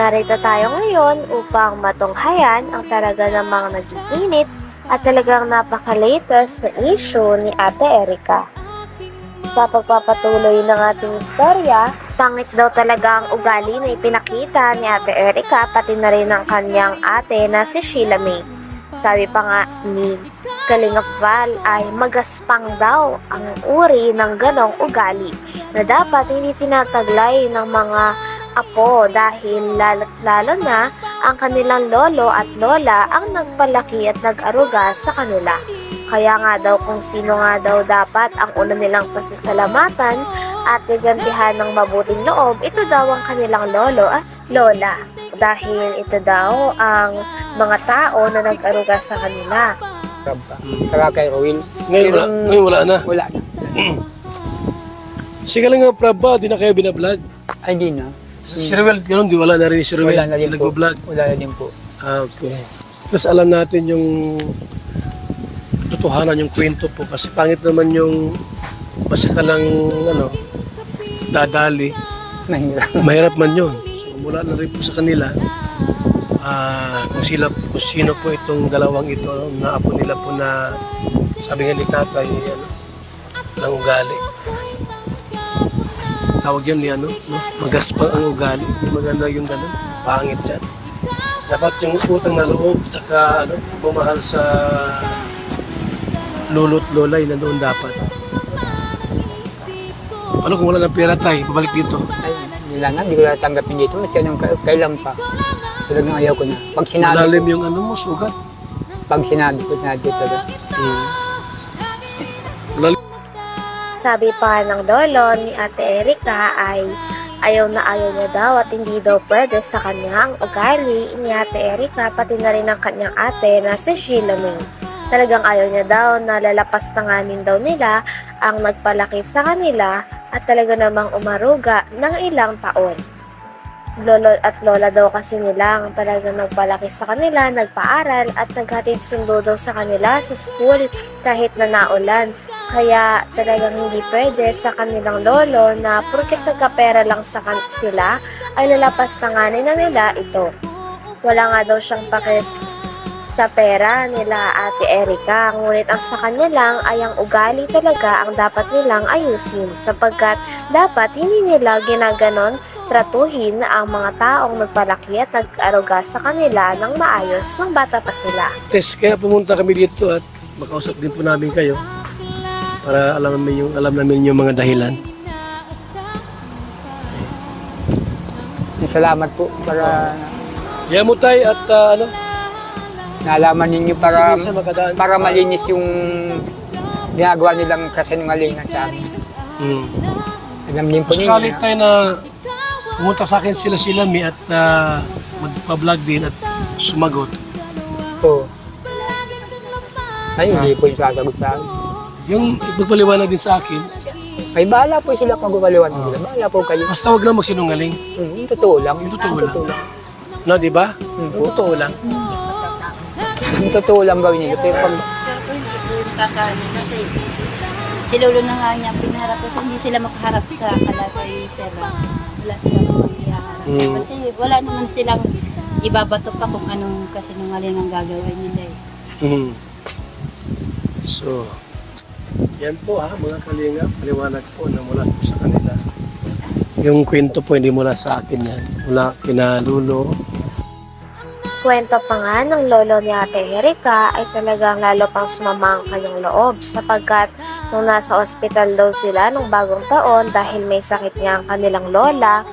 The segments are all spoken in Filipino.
Narito tayo ngayon upang matunghayan ang talaga namang nag-iinit at talagang napaka-latest na issue ni Ate Erica. Sa pagpapatuloy ng ating istorya, pangit daw talaga ang ugali na ipinakita ni Ate Erica pati na rin ang kanyang ate na si Sheila May. Sabi pa nga ni Kalingap Val ay magaspang daw ang uri ng ganong ugali na dapat hindi tinataglay ng mga apo dahil lalo na ang kanilang lolo at lola ang nagpalaki at nag-aruga sa kanila. Kaya nga daw kung sino nga daw dapat ang una nilang pasasalamatan at gagantihan ng mabuting loob, ito daw ang kanilang lolo at lola. Dahil ito daw ang mga tao na nag-aruga sa kanila. Saka kay Owen. Ngayon wala na. Wala na. Sige lang nga, Prab, di na kayo binablog. Ay, di na. Si Ruel, ganun, di wala na rin si Ruel. Wala na din po. Nag-vlog. Wala na din po. Okay. Tapos alam natin yung totohanan, yung kwento po. Kasi pangit naman yung basta ka lang, dadali. Mahirap. Mahirap man yun. So mula na rin po sa kanila, kung sino po itong dalawang ito, na apo nila po na sabi nga ni tatay, ng ugali. Tawag yun ni magaspang ang ugali. Maganda yung gano'n, pangit yan. Dapat yung utang na loob, saka bumahal sa lolo't lolay na doon dapat. Ano kung wala ng pera tayo, babalik dito? Ay, nilangan, hindi ko natanggapin dito. Kasi kailan pa. Tulad ng ayaw ko na. Pag sinabi Malalim ko, yung mo, sugat. pag sinabi ko na dito. Sabi pa ng lolo ni Ate Erica ay ayaw na ayaw niya daw at hindi daw pwede sa kanyang ugali ni Ate Erica pati na rin ang kanyang ate na si Sheila May. Talagang ayaw niya daw na lalapastanganin daw nila ang nagpalaki sa kanila at talaga namang umaruga ng ilang taon. Lolo at lola daw kasi nila ang talagang nagpalaki sa kanila, nagpaaral at naghatid sundo daw sa kanila sa school kahit na naulan. Kaya talagang hindi pwede sa kanilang lolo na porket nagkapera lang sila ay lalapastanganin na nila ito. Wala nga daw siyang pakis sa pera nila Ate Erica, ngunit ang sa kanya lang ay ang ugali talaga ang dapat nilang ayusin sapagkat dapat hindi nila ginaganon tratuhin ang mga taong nagpalaki at nag-aruga sa kanila ng maayos ng bata pa sila. Tess, kaya pumunta kami dito at makausap din po namin kayo para alam namin yung mga dahilan. Salamat po para Yamutay at nalaman ninyo para sige, makadaan. para malinis yung ginagawa nilang kasinungalingan sa amin. Alam din po ninyo. Sakali tayo na pumunta sa akin sila Mi at magpa-vlog din at sumagot. Oo. Ay, hindi po yung sasagot sa akin. Yung ipagpaliwanag din sa akin, Ay, bahala po sila pag-ukaliwan nila. Bahala po kayo. basta wag lang magsinungaling. Yung totoo lang. Yung totoo lang. No, di ba? Yung totoo lang. Yung totoo lang gawin nila. Pero pag Si Lolo na nga niya pinaharap kasi hindi sila makaharap sa kalasay sir. Wala silang paghiharap. Kasi wala naman silang ibabato pa kung anong kasinungaling ang gagawin nila eh. So, yan po mga kalinga, paliwanag po na mula po sa kanila. Yung kwento po hindi mula sa akin yan. Mula kina Lulo. Kwento pa nga ng lolo ni Ate Erica ay talagang lalo pang sumama ang kanyang loob sapagkat nung nasa ospital daw sila nung bagong taon dahil may sakit nga ang kanilang lola,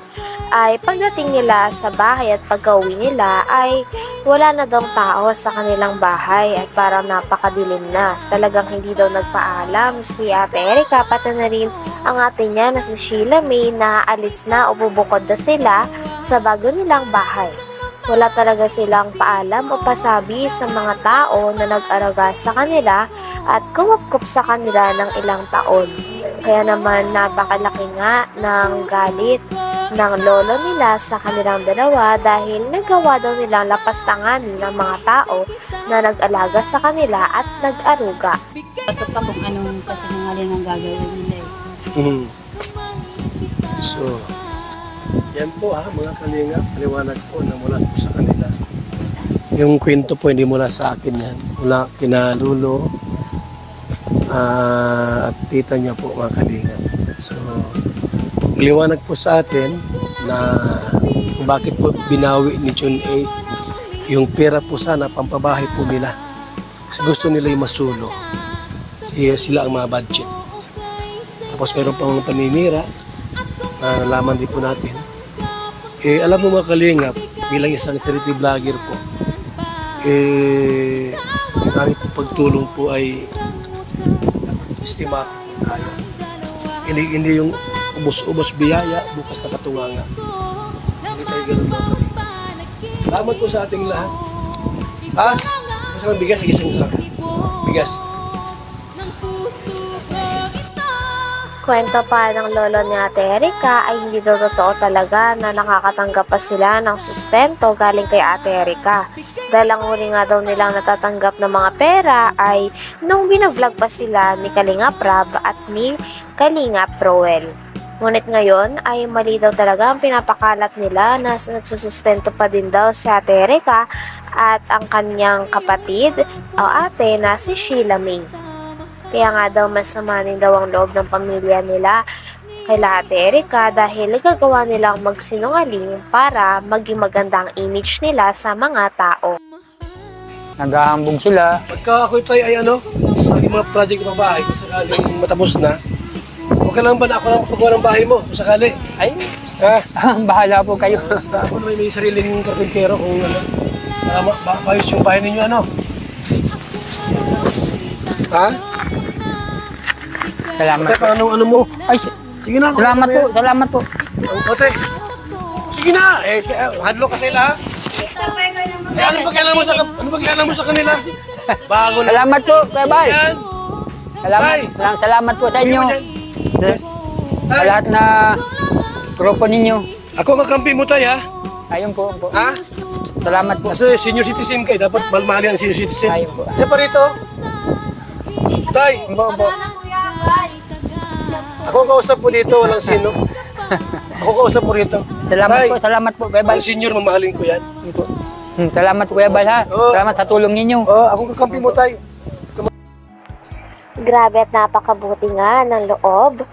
ay pagdating nila sa bahay at pag-uwi nila ay wala na daw tao sa kanilang bahay at parang napakadilim na. Talagang hindi daw nagpaalam si Ate Erica pati na rin ang ate niya na si Sheila May na alis na o bubukod na sila sa bago nilang bahay. Wala talaga silang paalam o pasabi sa mga tao na nag-araga sa kanila at kumupkup sa kanila ng ilang taon. Kaya naman napakalaki nga ng galit ng lolo nila sa kanilang dalawa dahil nagawa daw nilang lapastanganin ng mga tao na nag-alaga sa kanila at nag-aruga. Bato pa kung anong kasinungaling ang gagawin nila eh. So, Yan po mga kalinga, paliwanag po na mula po sa kanila. Yung kwento po hindi mula sa akin yan. Mula kina Lulo at tita niya po mga kalinga. So, liwanag po sa atin na kung bakit po binawi ni John A. Yung pera po sana, pampabahay po nila. Kasi gusto nila yung masulo. Sila ang mga budget. Tapos meron pang mga paninira na nalaman din po natin. Alam mo mga kalingap, bilang isang charity vlogger po, yung aming pagtulong po ay systematic po tayo. Hindi yung ubos-ubos biyaya, bukas na katunganga. Hindi tayo ganun mga kalingap. Salamat po sa ating lahat. Masarang bigas, isang lang. Bigas. Kwento pa ng lolo ni Ate Erika ay hindi daw totoo talaga na nakakatanggap pa sila ng sustento galing kay Ate Erika. Dahil ang huli nga daw nilang natatanggap ng mga pera ay nung binavlog pa sila ni Kalinga Prab at ni Kalinga Proel. Ngunit ngayon ay mali daw talaga ang pinapakalat nila na nagsusustento pa din daw si Ate Erika at ang kanyang kapatid o ate na si Sheila May. Kaya nga daw masama din daw ang loob ng pamilya nila kay Ate Erika dahil nagagawa nilang magsinungaling para maging magandang image nila sa mga tao. Naghahambog sila. Pagka ako ito ay aking mga project ng bahay, kung sakaling matapos na, okay lang ba na ako lang paggawa ng bahay mo, kung sakali? Ay, bahala po kayo. Ako naman may sariling karpintero kung para maayos yung bahay ninyo, Ha? Salamat Ate, po. paano mo? Ay, Sige na. salamat po, salamat po. Ate, sige na. Hadlo ka sila, ha? Ano ba kailangan mo sa kanila? Bago na. Salamat po, Kuya Bal. Yan. Salamat po sa inyo. Sa lahat na grupo ninyo. Ako magkampi mo tayo, ha? Ayun po. Ha? Salamat po. Kasi senior citizen kayo, dapat malmali ang senior citizen. Ayun po. Isa pa rito. Tay, Opo. ako kausap po dito, walang sino. Ako kausap po rito. Salamat po, Kuya Bal. Ang senior, mamahalin ko yan. Salamat Kuya Bal, ha. Oo. Salamat sa tulong ninyo. Ako kakampi mo tayo. Grabe at napakabuti nga ng loob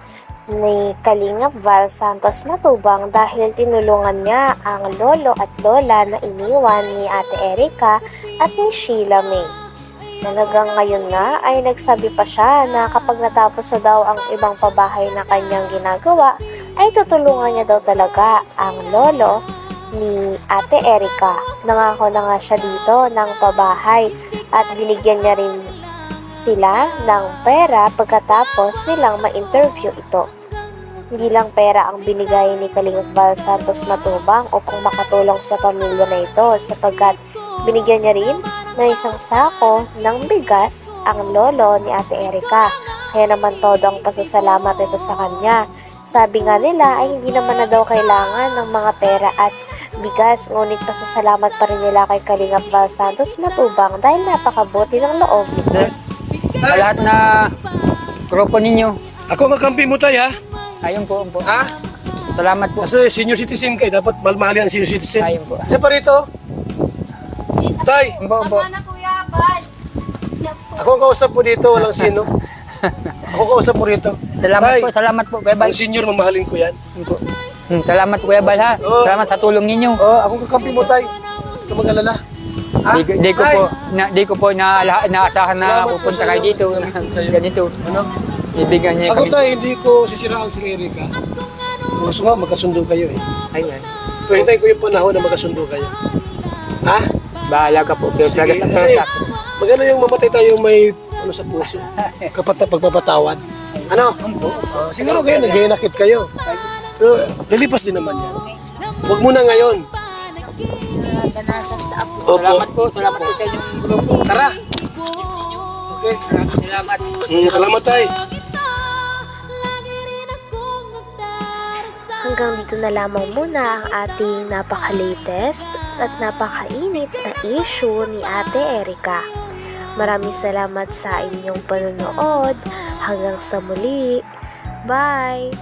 ni Kalinga Val Santos Matubang dahil tinulungan niya ang lolo at lola na iniwan ni Ate Erika at ni Sheila May. Talagang ngayon nga ay nagsabi pa siya na kapag natapos na daw ang ibang pabahay na kanyang ginagawa ay tutulungan niya daw talaga ang lolo ni Ate Erika. Nangako na nga siya dito ng pabahay at binigyan niya rin sila ng pera pagkatapos silang ma-interview ito. Hindi lang pera ang binigay ni Kalinga Val Santos Matubang upang makatulong sa pamilya na ito sapagkat binigyan niya rin ng isang sako ng bigas ang lolo ni Ate Erika. Kaya naman todo ang pasasalamat ito sa kanya. Sabi nga nila ay hindi naman na daw kailangan ng mga pera at bigas, ngunit pasasalamat pa rin nila kay Kalinga Val Santos Matubang dahil napakabuti ng loob nito. Sa lahat na grupo ninyo. Ako magkampi mo tayo, ha? Ayun po. Ha? Salamat po. Kasi senior citizen kayo, dapat malmali ang senior citizen. Ayun po. Isa pa rito. Tay, Opo. ako kausap po dito, walang sino. Ako kausap po rito. Salamat po, Kuya Bal. Ang senior, mamahalin ko yan. Salamat Kuya Bal, ha. Oo. Salamat sa tulong ninyo. Ako kakampi mo tayo. Huwag ka mag-alala. Di ko po naasahan na Salamat po pupunta sa kayo inyo. dito. Ganito. Ano? Ibigyan niya Ako kami. tayo, hindi ko sisiraan si Erika. Kung gusto nga, magkasundo kayo eh. Ayan. Pero hintayin ko yung panahon na magkasundo kayo. Ha? Bahala ka po. Pero Sige, talaga kasi maganda yung mamatay tayo may sa puso. Pagpapatawad. Ano? Siguro kayo, nag-iinakit kayo. Pero lilipas din naman yan. Huwag muna ngayon. Opo. Salamat po sa inyong grupo. Tara. Okay. Salamat. Salamat tayo. Hanggang dito na lamang muna ang ating napaka-latest at napakainit na issue ni Ate Erika. Maraming salamat sa inyong panonood. Hanggang sa muli. Bye!